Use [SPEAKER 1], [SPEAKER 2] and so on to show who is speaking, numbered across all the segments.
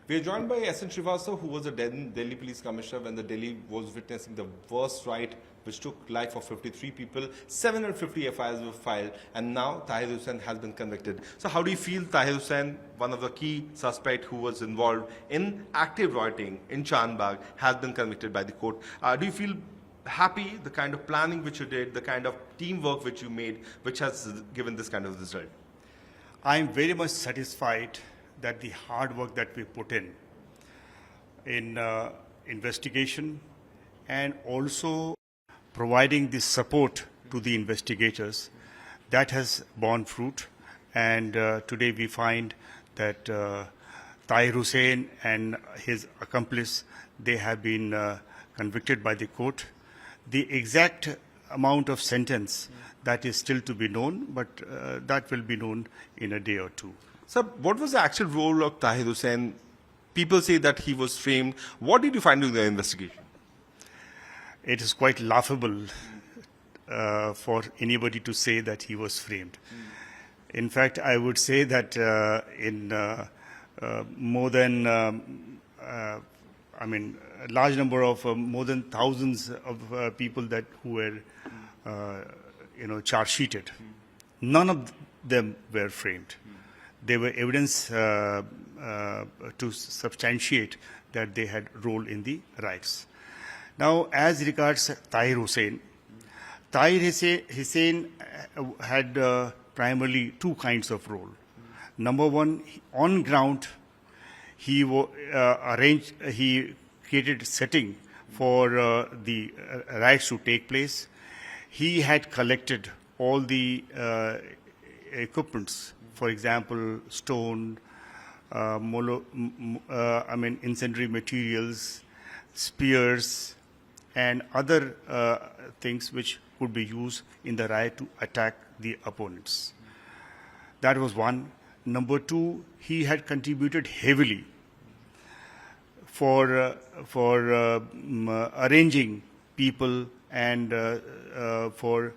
[SPEAKER 1] We are joined by S.N. Srivastava, who was a Delhi Police Commissioner when the Delhi was witnessing the worst riot which took life of 53 people. 750 FIRs were filed, and now Tahir Hussain has been convicted. So how do you feel Tahir Hussain, one of the key suspects who was involved in active rioting in Chandbagh, has been convicted by the court? Do you feel happy, the kind of planning which you did, the kind of teamwork which you made, which has given this kind of result?
[SPEAKER 2] I am very much satisfied that the hard work that we put in investigation and also providing the support to the investigators, that has borne fruit. And today we find that Tahir Hussain and his accomplice, they have been convicted by the court. The exact amount of sentence, that is still to be known, but that will be known in a day or two.
[SPEAKER 1] So what was the actual role of Tahir Hussain? People say that he was framed. What did you find in the investigation?
[SPEAKER 2] It is quite laughable for anybody to say that he was framed. In fact, I would say that in more than, a large number of more than thousands of people who were, charge sheeted, none of them were framed. They were evidence to substantiate that they had role in the riots. Now, as regards Tahir Hussain had primarily two kinds of role. Number one, on ground, he created setting for the riots to take place. He had collected all the equipments, for example, stone, incendiary materials, spears, and other things which could be used in the riot to attack the opponents. That was one. Number two, he had contributed heavily for arranging people and for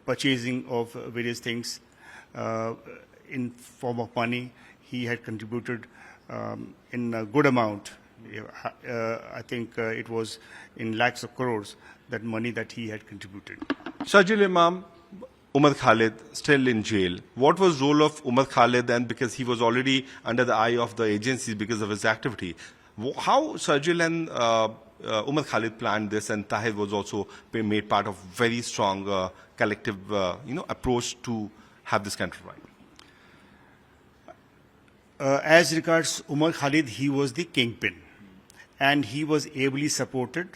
[SPEAKER 2] purchasing of various things in form of money. He had contributed in a good amount. I think it was in lakhs of crores, that money that he had contributed.
[SPEAKER 1] Sharjeel Imam, Umar Khalid, still in jail. What was the role of Umar Khalid then, because he was already under the eye of the agencies because of his activity? How Sharjeel and Umar Khalid planned this, and Tahir was also made part of very strong collective approach to have this kind of right?
[SPEAKER 2] As regards Umar Khalid, he was the kingpin, and he was ably supported.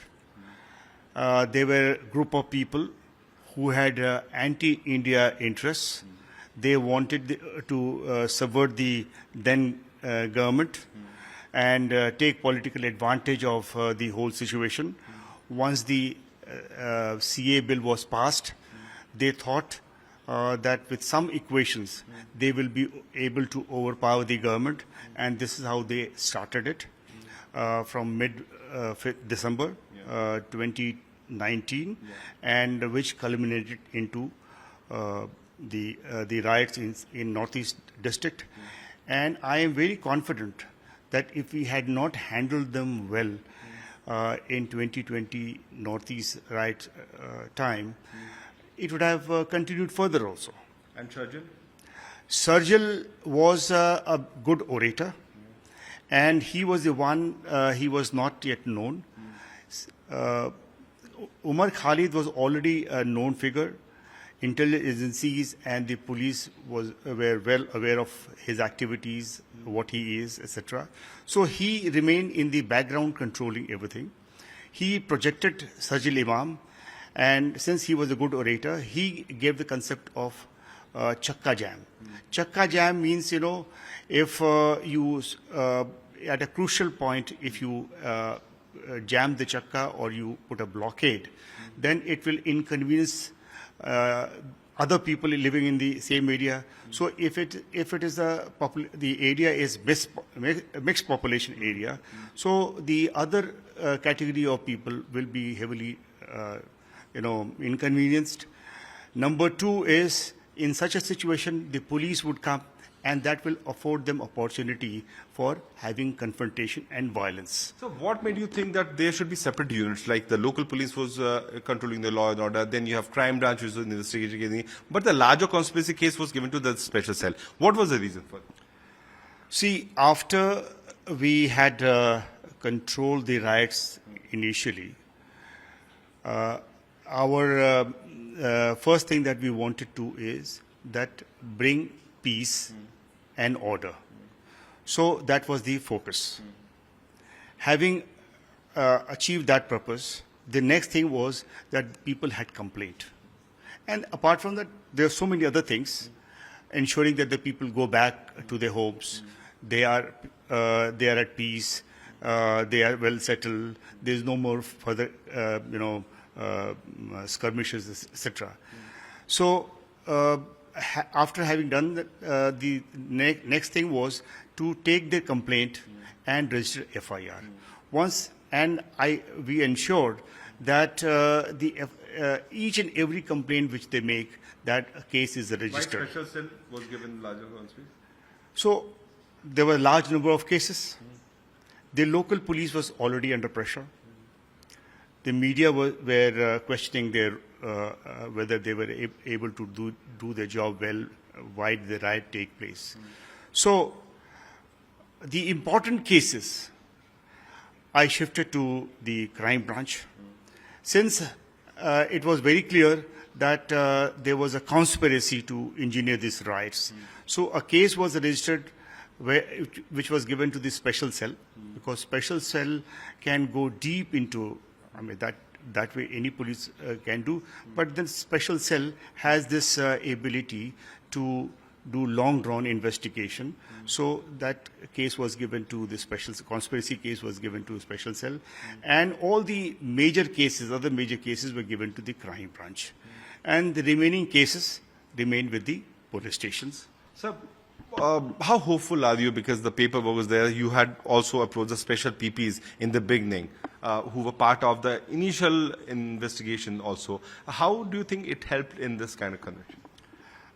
[SPEAKER 2] There were a group of people who had anti-India interests. They wanted to subvert the then government and take political advantage of the whole situation. Once the CA bill was passed, they thought that with some equations, they will be able to overpower the government, and this is how they started it from mid-December 2019, and which culminated into the riots in Northeast District. And I am very confident that if we had not handled them well in 2020 Northeast riot time, it would have continued further also.
[SPEAKER 1] And Sharjeel?
[SPEAKER 2] Sharjeel was a good orator, and he was the one, he was not yet known. Umar Khalid was already a known figure. Intelligence agencies and the police were well aware of his activities, what he is, etc. So he remained in the background controlling everything. He projected Sharjeel Imam, and since he was a good orator, he gave the concept of Chakka jam. Chakka jam means, if you, at a crucial point, if you jam the Chakka or you put a blockade, then it will inconvenience other people living in the same area. So if it is the area is mixed population area, so the other category of people will be heavily inconvenienced. Number two is, in such a situation, the police would come and that will afford them opportunity for having confrontation and violence.
[SPEAKER 1] So what made you think that there should be separate units, like the local police was controlling the law and order, then you have crime branch which was investigating, but the larger conspiracy case was given to the special cell. What was the reason for it?
[SPEAKER 2] See, after we had controlled the riots initially, our first thing that we wanted to is that bring peace and order. So that was the focus. Having achieved that purpose, the next thing was that people had complaint. And apart from that, there are so many other things, ensuring that the people go back to their homes, they are at peace, they are well settled, there is no more further, skirmishes, etc. So, after having done that, the next thing was to take their complaint and register FIR. We ensured that each and every complaint which they make, that a case is registered.
[SPEAKER 1] Why special cell was given larger conspiracy?
[SPEAKER 2] So there were a large number of cases. The local police was already under pressure. The media were questioning their whether they were able to do their job well. Why did the riot take place? So the important cases, I shifted to the crime branch. Since it was very clear that there was a conspiracy to engineer these riots. So a case was registered which was given to the special cell, because special cell can go deep into, that way any police can do, but then special cell has this ability to do long drawn investigation. So that case was given to the conspiracy case was given to a special cell, and all the other major cases were given to the crime branch, and the remaining cases remained with the police stations.
[SPEAKER 1] So, how hopeful are you, because the paperwork was there, you had also approached the special PPs in the beginning, who were part of the initial investigation also. How do you think it helped in this kind of conviction?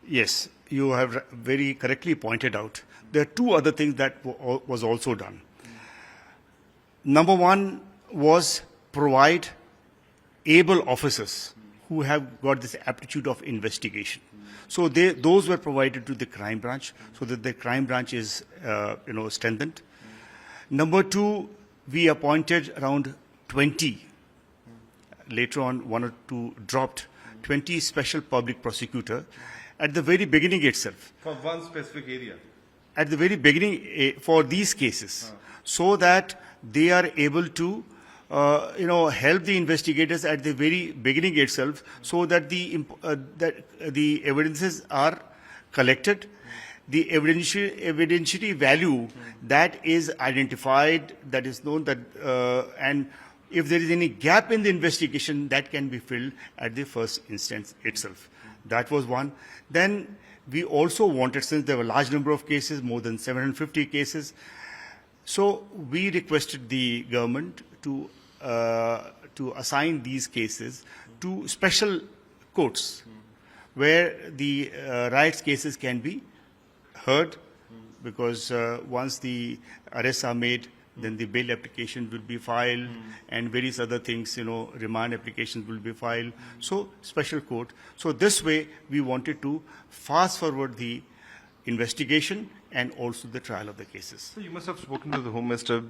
[SPEAKER 2] Yes, you have very correctly pointed out. There are two other things that was also done. Number one was provide able officers who have got this aptitude of investigation. So those were provided to the crime branch, so that the crime branch is strengthened. Number two, we appointed around 20. Later on, one or two dropped, 20 special public prosecutor at the very beginning itself.
[SPEAKER 1] For one specific area?
[SPEAKER 2] At the very beginning for these cases, so that they are able to help the investigators at the very beginning itself, so that the evidences are collected, the evidentiary value that is identified, that is known, that and if there is any gap in the investigation, that can be filled at the first instance itself. That was one. Then we also wanted, since there were a large number of cases, more than 750 cases, so we requested the government to assign these cases to special courts, where the riots cases can be heard, because once the arrests are made, then the bail application will be filed, and various other things, remand applications will be filed. So special court. So this way we wanted to fast forward the investigation and also the trial of the cases.
[SPEAKER 1] So you must have spoken to the Home Minister,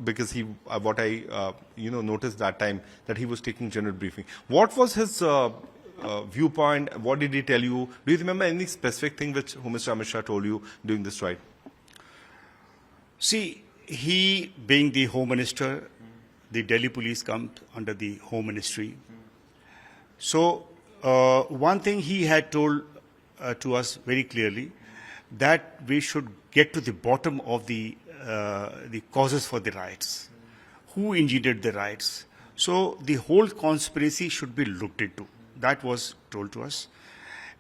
[SPEAKER 1] because he, what I noticed that time, that he was taking general briefing. What was his viewpoint? What did he tell you? Do you remember any specific thing which Home Minister Amit Shah told you during this ride?
[SPEAKER 2] See, he being the Home Minister, the Delhi police come under the Home Ministry. So one thing he had told to us very clearly, that we should get to the bottom of the causes for the riots. Who engineered the riots? So the whole conspiracy should be looked into. That was told to us.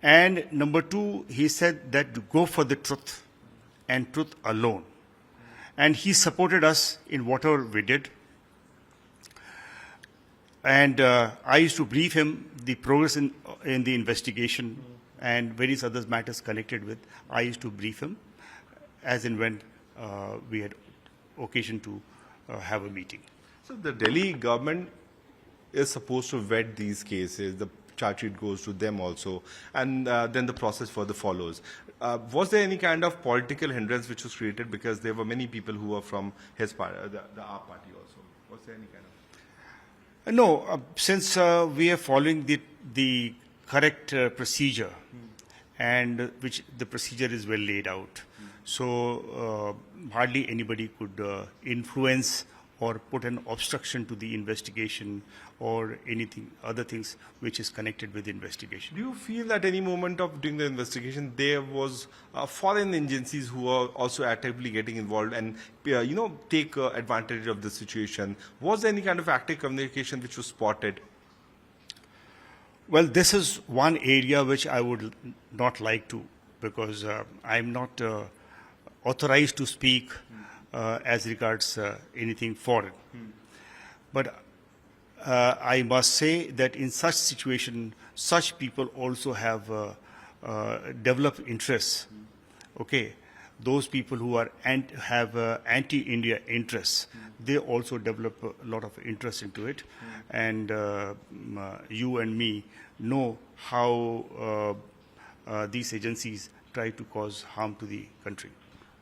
[SPEAKER 2] And number two, he said that to go for the truth and truth alone. And he supported us in whatever we did. And I used to brief him the progress in the investigation, and various other matters connected with, I used to brief him as and when we had occasion to have a meeting.
[SPEAKER 1] So the Delhi government is supposed to vet these cases. The charge sheet goes to them also, and then the process further follows. Was there any kind of political hindrance which was created because there were many people who were from his party, the AAP party also? Was there any kind of?
[SPEAKER 2] No, since we are following the correct procedure, and which the procedure is well laid out, so hardly anybody could influence or put an obstruction to the investigation or anything, other things which is connected with the investigation.
[SPEAKER 1] Do you feel at any moment of doing the investigation there was foreign agencies who are also actively getting involved and take advantage of the situation? Was there any kind of active communication which was spotted?
[SPEAKER 2] Well, this is one area which I would not like to, because I'm not authorized to speak as regards anything foreign. But I must say that in such situation, such people also have developed interests. Okay, those people who are have anti-India interests, they also develop a lot of interest into it. And you and me know how these agencies try to cause harm to the country.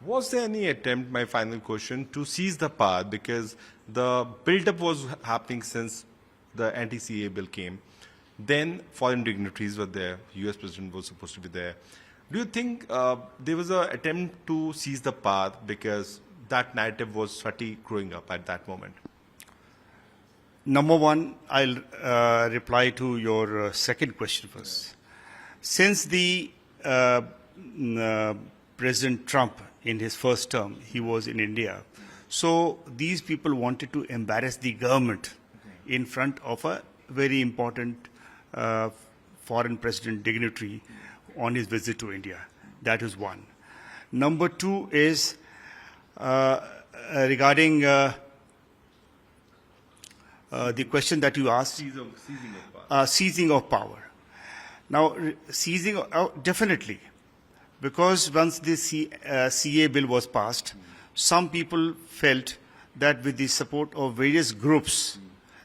[SPEAKER 1] Was there any attempt, my final question, to seize the power, because the build-up was happening since the anti-CA bill came? Then foreign dignitaries were there, US President was supposed to be there. Do you think there was an attempt to seize the power because that narrative was certainly growing up at that moment?
[SPEAKER 2] Number one, I'll reply to your second question first. Since the President Trump, in his first term, he was in India. So these people wanted to embarrass the government in front of a very important foreign president dignitary on his visit to India. That is one. Number two is regarding the question that you asked, seizing of power. Now, seizing, definitely. Because once the CA bill was passed, some people felt that with the support of various groups,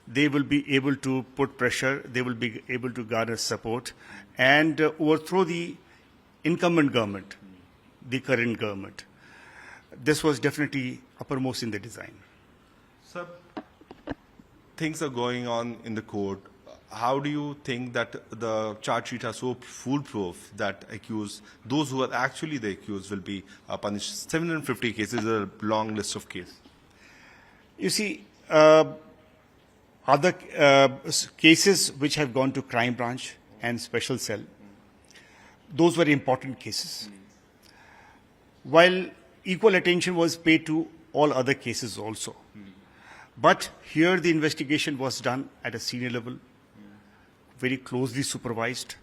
[SPEAKER 2] they will be able to put pressure, they will be able to garner support and overthrow the incumbent government, the current government. This was definitely uppermost in the design.
[SPEAKER 1] Sir, things are going on in the court. How do you think that the charge sheet are so foolproof that those who are actually the accused will be punished? 750 cases is a long list of cases.
[SPEAKER 2] You see, other cases which have gone to crime branch and special cell, those were important cases. While equal attention was paid to all other cases also. But here the investigation was done at a senior level, very closely supervised.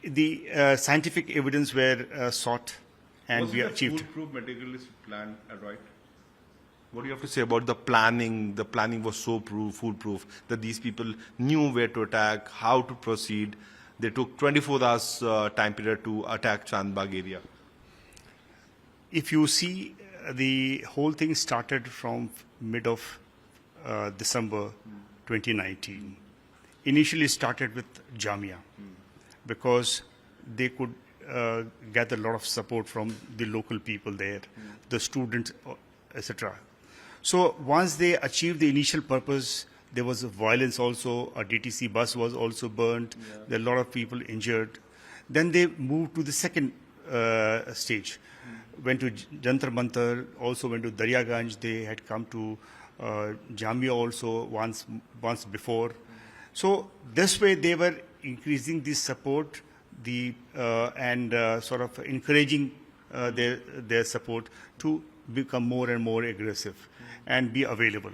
[SPEAKER 2] The scientific evidence were sought and we achieved.
[SPEAKER 1] Was it a foolproof, meticulous plan, right? What do you have to say about the planning? The planning was so foolproof that these people knew where to attack, how to proceed. They took 24 hours time period to attack Chandbagh area.
[SPEAKER 2] If you see, the whole thing started from mid of December 2019. Initially started with Jamia because they could gather a lot of support from the local people there, the students, etc. So once they achieved the initial purpose, there was violence also. A DTC bus was also burnt. There were a lot of people injured. Then they moved to the second stage. Went to Jantar Mantar, also went to Daryaganj. They had come to Jamia also once before. So this way they were increasing the support, and sort of encouraging their support to become more and more aggressive and be available.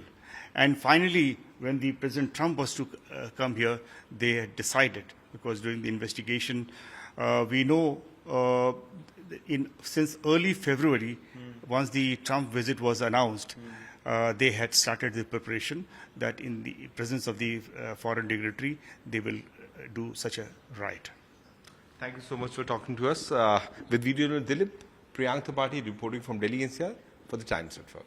[SPEAKER 2] And finally, when the President Trump was to come here, they had decided, because during the investigation, we know since early February, once the Trump visit was announced, they had started the preparation that in the presence of the foreign dignitary, they will do such a riot.
[SPEAKER 1] Thank you so much for talking to us. With video Dilip, Priyank Tripathi reporting from Delhi NCR for the Times Network.